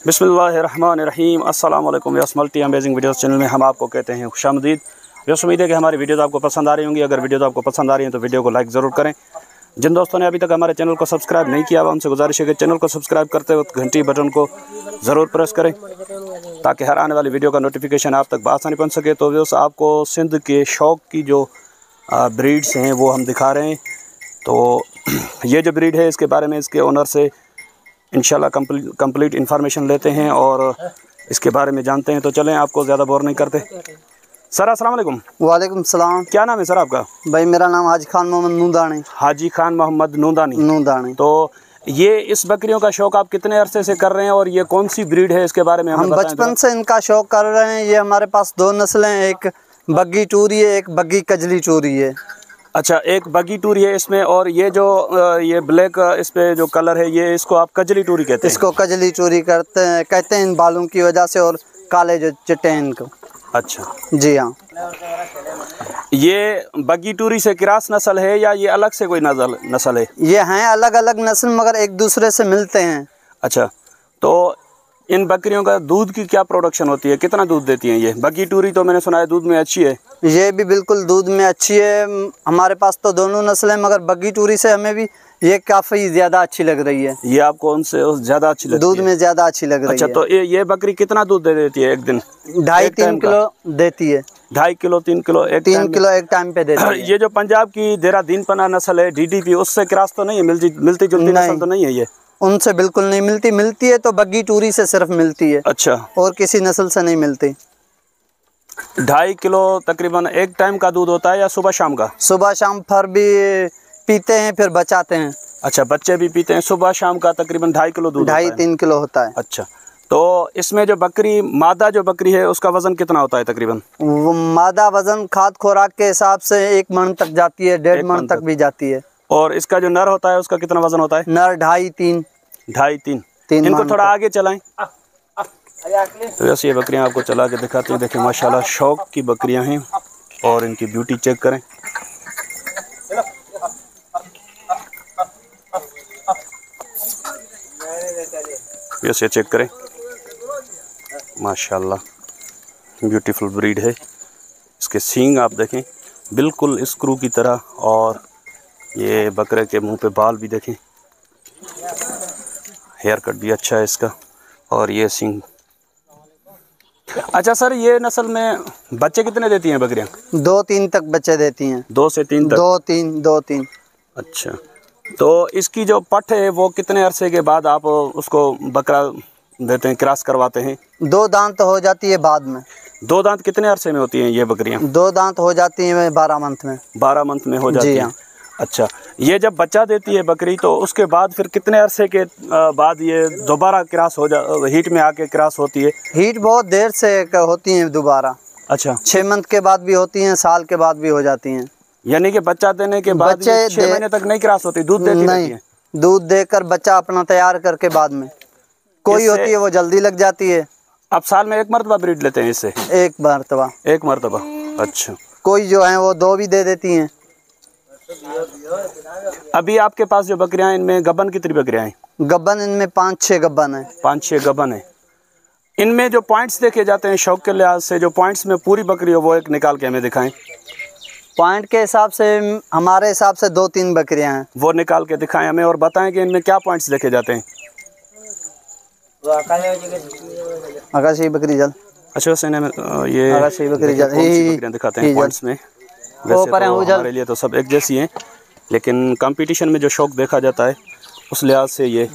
बिस्मिल्लाहिर्रहमानिर्रहीम। अस्सलाम वालेकुम। Yes multi amazing videos channel में हम आपको कहते हैं खुशामदीद। यस उम्मीद है कि हमारी वीडियोस आपको पसंद आ रही होंगी। अगर वीडियोस आपको पसंद आ रही हैं तो वीडियो को लाइक ज़रूर करें। जिन दोस्तों ने अभी तक हमारे चैनल को सब्सक्राइब नहीं किया हुआ उनसे गुजारिश है कि चैनल को सब्सक्राइब करते वक्त घंटी बटन को ज़रूर प्रेस करें ताकि हर आने वाली वीडियो का नोटिफिकेशन आप तक बआसानी पहुँच सके। तो दोस्त आपको सिंध के शौक़ की जो ब्रीड्स हैं वो हम दिखा रहे हैं। तो ये जो ब्रीड है इसके बारे में इसके ओनर से इंशाल्लाह कंप्लीट इन्फॉर्मेशन लेते हैं और इसके बारे में जानते हैं। तो चलें, आपको ज़्यादा बोर नहीं करते। सर अस्सलाम वालेकुम। वालेकुम सलाम। क्या नाम है सर आपका? भाई मेरा नाम हाजी खान मोहम्मद नूदानी। हाजी खान मोहम्मद नूदानी। तो ये इस बकरियों का शौक़ आप कितने अरसे से कर रहे हैं और ये कौन सी ब्रीड है इसके बारे में हम बचपन से इनका शौक़ कर रहे हैं। ये हमारे पास दो नस्लें हैं, एक बग्गी टूरी है, एक बग्गी कजली टूरी है। अच्छा, एक बग्गी टूरी है इसमें, और ये जो ये ब्लैक इस पे जो कलर है ये इसको आप कजली टूरी कहते हैं? इसको कजली टूरी कहते हैं इन बालों की वजह से और काले जो चिट्टे हैं इनको। अच्छा जी हाँ। ये बग्गी टूरी से क्रॉस नस्ल है या ये अलग से कोई नस्ल है? ये हैं अलग अलग नस्ल मगर एक दूसरे से मिलते हैं। अच्छा, तो इन बकरियों का दूध की क्या प्रोडक्शन होती है? कितना दूध देती हैं ये? बग्गी टूरी तो मैंने सुना है दूध में अच्छी है। ये भी बिल्कुल दूध में अच्छी है। हमारे पास तो दोनों नस्लें मगर बग्गी टूरी से हमें भी ये काफ़ी ज़्यादा अच्छी लग रही है। ये आपको उनसे ज़्यादा अच्छी लगती है? दूध में ज़्यादा अच्छी लग रही है। अच्छा, तो ये बकरी कितना दूध दे देती है एक दिन? 2.5-3 किलो देती है। 2.5 किलो 3 किलो एक 3 किलो एक टाइम पे देती है। ये जो पंजाब की देरा दीन पना नस्ल है DDP, उससे क्रॉस तो नहीं है? मिलती जुलती नस्ल तो नहीं है ये? उनसे बिल्कुल नहीं मिलती। मिलती है तो बग्गी टूरी से सिर्फ मिलती है। अच्छा, और किसी नस्ल से नहीं मिलती। 2.5 किलो तकरीबन एक टाइम का दूध होता है या सुबह शाम का? सुबह शाम फर भी पीते हैं फिर बचाते हैं। अच्छा, बच्चे भी पीते हैं। सुबह शाम का तकरीबन 2.5 किलो दूध? 2.5-3 किलो होता है। अच्छा, तो इसमें जो बकरी मादा जो बकरी है उसका वजन कितना होता है तकरीबन? वो मादा वजन खाद खुराक के हिसाब से 1 मन तक जाती है, 1.5 मन तक भी जाती है। और इसका जो नर होता है उसका कितना वजन होता है? नर 2.5-3 इनको थोड़ा आगे चलाएं। तो वैसे ये बकरियां आपको चला के दिखाते हैं। देखिए माशाल्लाह शौक की बकरियां हैं और इनकी ब्यूटी चेक करें। वैसे चेक करें, माशाल्लाह ब्यूटीफुल ब्रीड है। इसके सींग आप देखें बिल्कुल स्क्रू की तरह, और ये बकरे के मुंह पे बाल भी देखें, हेयर कट भी अच्छा है इसका, और ये सींग। अच्छा सर, ये नस्ल में बच्चे कितने देती हैं बकरियां? 2-3 तक बच्चे देती हैं। 2 से 3 तक? 2-3। अच्छा, तो इसकी जो पठ है वो कितने अरसे के बाद आप उसको बकरा देते हैं, क्रॉस करवाते हैं? 2 दांत हो जाती है बाद में। 2 दांत कितने अरसे में होती हैं ये बकरियां? 2 दांत हो जाती हैं 12 मंथ में। 12 मंथ में हो जाती है। अच्छा, ये जब बच्चा देती है बकरी तो उसके बाद फिर कितने अरसे के बाद ये दोबारा क्रॉस हीट में आके क्रॉस होती है? हीट बहुत देर से होती है दोबारा। अच्छा, 6 मंथ के बाद भी होती हैं, साल के बाद भी हो जाती हैं। यानी कि बच्चा देने के बाद 6 महीने तक नहीं क्रॉस होती, दूध देती रहती है? दूध देकर बच्चा अपना तैयार करके बाद में कोई होती है वो जल्दी लग जाती है। आप साल में 1 मरतबा ब्रीड लेते हैं इससे? 1 मरतबा। 1 मरतबा। अच्छा, कोई जो है वो 2 भी दे देती हैं। अभी आपके पास जो बकरियां, इनमें गब्बन कितनी बकरियां हैं? गब्बन इनमें 5-6 गब्बन है। 5-6 गब्बन है। इनमें जो पॉइंट्स देखे जाते हैं शौक के लिहाज से, जो पॉइंट्स में पूरी बकरी हो वो एक निकाल के हमें दिखाएं। पॉइंट के हिसाब से हमारे हिसाब से 2-3 बकरियां हैं, वो निकाल के दिखाएं हमें और बताएं कि इनमें क्या पॉइंट्स देखे जाते हैं। आकाशी बकरी जल। अच्छा, वैसे ये आकाशी बकरी जल बकरियां दिखाते हैं पॉइंट्स में। वैसे तो हमारे लिए तो सब एक जैसी हैं, लेकिन कंपटीशन में जो शौक देखा जाता है उस लिहाज से ये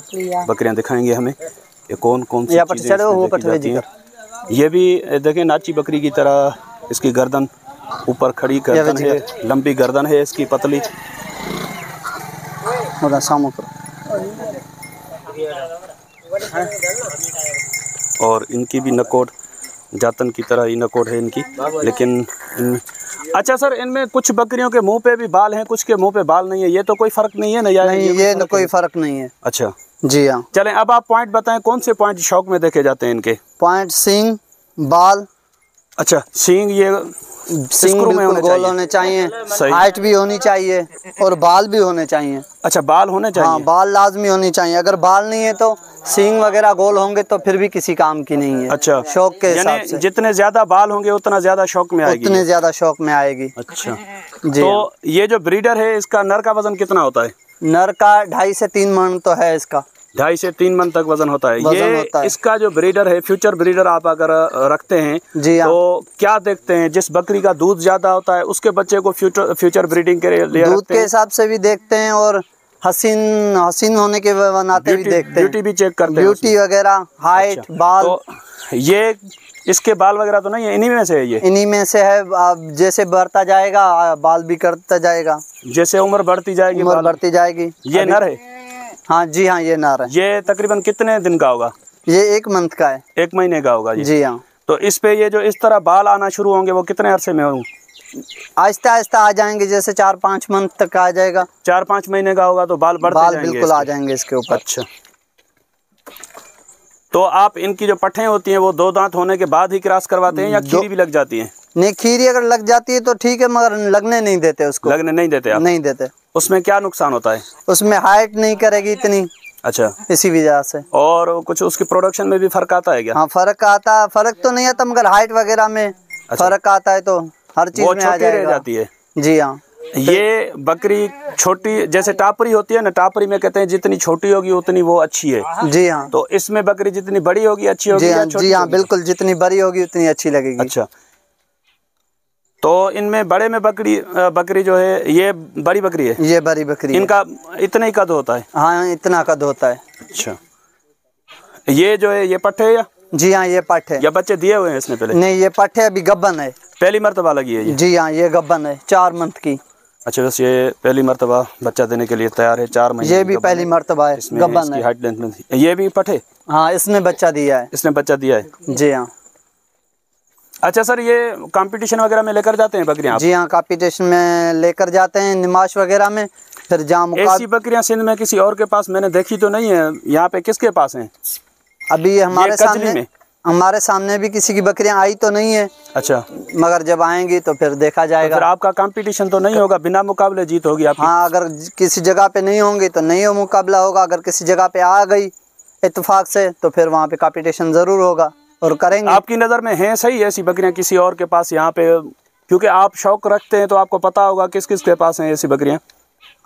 बकरियां दिखाएंगे हमें कि कौन कौन सी चीज़ें देखी जाती हैं। ये भी देखें नाची बकरी की तरह इसकी गर्दन ऊपर खड़ी गर्दन है, लंबी गर्दन है इसकी, पतली। और इनकी भी नकोट जातन की तरह ही नकोट है इनकी, लेकिन अच्छा सर, इनमें कुछ बकरियों के मुंह पे भी बाल हैं, कुछ के मुंह पे बाल नहीं है, ये तो कोई फर्क नहीं है ना? नहीं, ये कोई फर्क नहीं है। अच्छा जी हाँ। चलें, अब आप पॉइंट बताएं, कौन से पॉइंट शौक में देखे जाते हैं इनके? पॉइंट सींग, बाल। अच्छा, सींग, ये सींग बिल्कुल गोल होने चाहिए, हाइट भी होनी चाहिए और बाल भी होने चाहिए। अच्छा, बाल होने चाहिए? हाँ, बाल लाजमी होनी चाहिए। अगर बाल नहीं है तो सींग वगैरह गोल होंगे तो फिर भी किसी काम की नहीं है। अच्छा, शौक के हिसाब से। जितने ज्यादा बाल होंगे उतना ज्यादा शौक में आएगी, उतने ज्यादा शौक में आएगी। अच्छा जी। तो ये जो ब्रीडर है इसका नर का वजन कितना होता है? नर का 2.5 से 3 मन तो है इसका। 2.5 से 3 मन तक वजन होता है। वजन ये होता है। इसका जो ब्रीडर है, फ्यूचर ब्रीडर आप अगर रखते हैं जी हाँ। तो क्या देखते हैं? जिस बकरी का दूध ज्यादा होता है उसके बच्चे को फ्यूचर ब्रीडिंग के लिए दूध के हिसाब से भी देखते हैं और हसीन होने के बनाते भी देखते हैं। ब्यूटी भी चेक करते हैं, ब्यूटी वगैरह, हाइट, अच्छा, बाल। तो ये इसके बाल वगैरह तो नहीं है, इन्हीं में से है ये? इन्हीं में से है। अब जैसे बढ़ता जाएगा बाल भी करता जाएगा, जैसे उम्र बढ़ती जाएगी उम्र बढ़ती जाएगी। ये नर है? हाँ जी हाँ, ये नर है। ये तकरीबन कितने दिन का होगा? ये 1 मंथ का है। 1 महीने का होगा ये? जी हाँ। तो इस पे ये जो इस तरह बाल आना शुरू होंगे वो कितने अरसे में होंगे? आहिस्ता आहिस्ता आ जाएंगे, जैसे 4-5 मंथ तक आ जाएगा। 4-5 महीने का होगा तो बाल बढ़ते जाएंगे? बिल्कुल आ जाएंगे इसके ऊपर। अच्छा, तो आप इनकी जो पट्ठें होती हैं वो 2 दांत होने के बाद ही क्रॉस करवाते हैं या खीरी भी लग जाती है? नहीं, खीरी अगर लग जाती है तो ठीक है, मगर लगने नहीं देते उसको। लगने नहीं देते आप? नहीं देते। उसमें क्या नुकसान होता है? उसमें हाइट नहीं करेगी इतनी। अच्छा, इसी वजह से। और कुछ उसकी प्रोडक्शन में भी फर्क आता है क्या? हाँ, फर्क आता। फर्क तो नहीं आता मगर हाइट वगैरह में फर्क आता है, तो हर चीज में आ जाएगा। रह जाती है। जी हाँ। ये बकरी छोटी, जैसे टापरी होती है ना, टापरी में कहते हैं जितनी छोटी होगी उतनी वो अच्छी है। जी हाँ। तो इसमें बकरी जितनी बड़ी होगी अच्छी होगी? जी हाँ, बिल्कुल, जितनी बड़ी होगी उतनी अच्छी लगेगी। अच्छा, तो इनमें बड़े में बकरी जो है ये बड़ी बकरी है? ये बड़ी बकरी है। इनका इतना ही कद होता है? हाँ, इतना कद होता है। अच्छा, ये जो है ये पट्ठे है या? जी हाँ, ये पट्ठ है। या बच्चे दिए हुए हैं इसने पहले? नहीं, ये पट्ठ है, अभी गब्बन है। पहली मर्तबा लगी है ये? जी हाँ, ये गब्बन है 4 मंथ की। अच्छा, बस ये पहली मर्तबा बच्चा देने के लिए तैयार है, 4 महीने। ये भी पहली मर्तबा है, गब्बन है। हाइट लेंथ में ये भी पट्ठे? हाँ, इसने बच्चा दिया है। इसने बच्चा दिया है? जी हाँ। अच्छा सर, ये कंपटीशन वगैरह में लेकर जाते हैं बकरियां आप? जी हाँ, कंपटीशन में लेकर जाते हैं, निमाश वगैरह में। फिर जहाँ ऐसी बकरियां सिंध में किसी और के पास मैंने देखी तो नहीं है, यहाँ पे किसके पास हैं? अभी हमारे सामने भी किसी की बकरियां आई तो नहीं है। अच्छा, मगर जब आएंगी तो फिर देखा जाएगा। तो फिर आपका कंपटीशन तो नहीं होगा, बिना मुकाबले जीत होगी आपकी? हाँ, अगर किसी जगह पे नहीं होंगी तो नहीं हो मुकाबला होगा। अगर किसी जगह पे आ गई इत्तेफाक से तो फिर वहाँ पे कंपटीशन जरूर होगा और करेंगे। आपकी नज़र में है सही ऐसी बकरियां किसी और के पास यहाँ पे? क्योंकि आप शौक रखते हैं तो आपको पता होगा किस किस के पास हैं ऐसी बकरियां।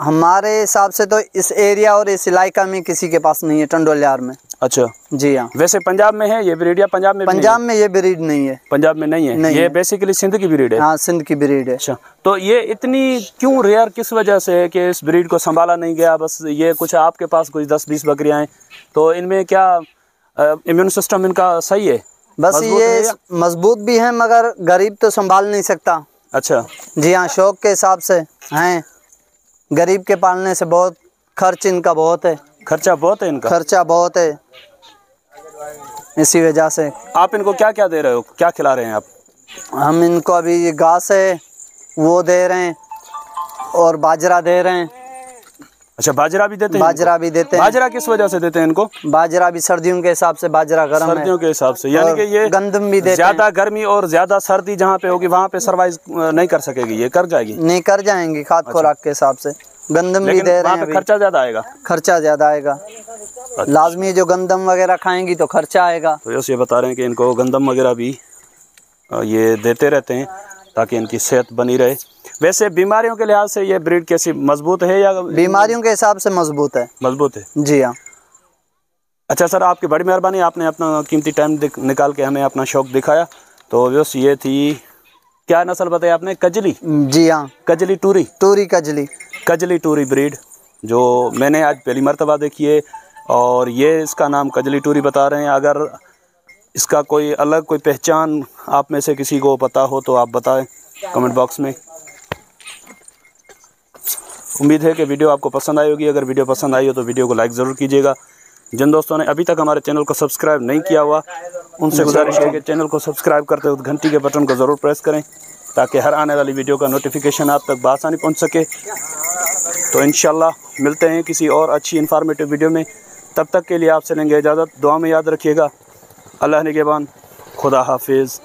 हमारे हिसाब से तो इस एरिया और इस इलाका में किसी के पास नहीं है, टंडोलियार में। अच्छा, जी हाँ। वैसे पंजाब में है ये ब्रीड या पंजाब में? पंजाब में ये ब्रीड नहीं है। पंजाब में नहीं है? नहीं ये है। बेसिकली सिंध की ब्रीड है? हाँ, सिंध की ब्रीड है। अच्छा, तो ये इतनी क्यों रेयर किस वजह से है कि इस ब्रीड को संभाला नहीं गया? बस ये कुछ आपके पास कुछ 10-20 बकरियां हैं, तो इनमें क्या इम्यून सिस्टम इनका सही है? बस ये मजबूत भी है मगर गरीब तो संभाल नहीं सकता। अच्छा, जी हाँ, शौक के हिसाब से हैं। गरीब के पालने से बहुत खर्च इनका बहुत है। खर्चा बहुत है इनका? खर्चा बहुत है, इसी वजह से। आप इनको क्या क्या दे रहे हो, क्या खिला रहे हैं आप? हम इनको अभी घास है वो दे रहे हैं और बाजरा दे रहे हैं। अच्छा, बाजरा भी देते हैं? बाजरा भी देते हैं। बाजरा किस वजह से देते हैं इनको? बाजरा भी सर्दियों के हिसाब से, बाजरा गर्म है। सर्दियों के हिसाब से, यानी कि ये गंदम भी देते हैं। ज्यादा गर्मी और ज्यादा सर्दी जहाँ पे होगी वहाँ पे सर्वाइव नहीं कर सकेगी, ये कर जाएगी? नहीं, कर जाएंगी खाद खुराक के हिसाब से। गंदम भी दे रहे हैं। खर्चा ज्यादा आएगा? खर्चा ज्यादा आएगा। लाजमी जो गंदम वगैरह खाएंगी तो खर्चा आएगा। तो ये बता रहे हैं कि इनको गंदम वगैरह भी ये देते रहते हैं ताकि इनकी सेहत बनी रहे। वैसे बीमारियों के लिहाज से ये ब्रीड कैसी, मजबूत है या? बीमारियों के हिसाब से मजबूत है। मजबूत है? जी हाँ। अच्छा सर, आपकी बड़ी मेहरबानी, आपने अपना कीमती टाइम निकाल के हमें अपना शौक दिखाया। तो बस ये थी, क्या नस्ल बताई आपने? कजली? जी हाँ, कजली टूरी? टूरी कजली। कजली टूरी ब्रीड जो मैंने आज पहली मर्तबा देखी है, और ये इसका नाम कजली टूरी बता रहे हैं। अगर इसका कोई अलग कोई पहचान आप में से किसी को पता हो तो आप बताएं कमेंट बॉक्स में। उम्मीद है कि वीडियो आपको पसंद आई होगी। अगर वीडियो पसंद आई हो तो वीडियो को लाइक ज़रूर कीजिएगा। जिन दोस्तों ने अभी तक हमारे चैनल को सब्सक्राइब नहीं किया हुआ उनसे गुजारिश है कि चैनल को सब्सक्राइब करते हुए घंटी के बटन को ज़रूर प्रेस करें ताकि हर आने वाली वीडियो का नोटिफिकेशन आप तक बआसानी पहुंच सके। तो इंशाल्लाह मिलते हैं किसी और अच्छी इन्फॉर्मेटिव वीडियो में। तब तक के लिए आपसे लेंगे इजाज़त। दुआ में याद रखिएगा। अल्लाह निगहबान। खुदा हाफिज़।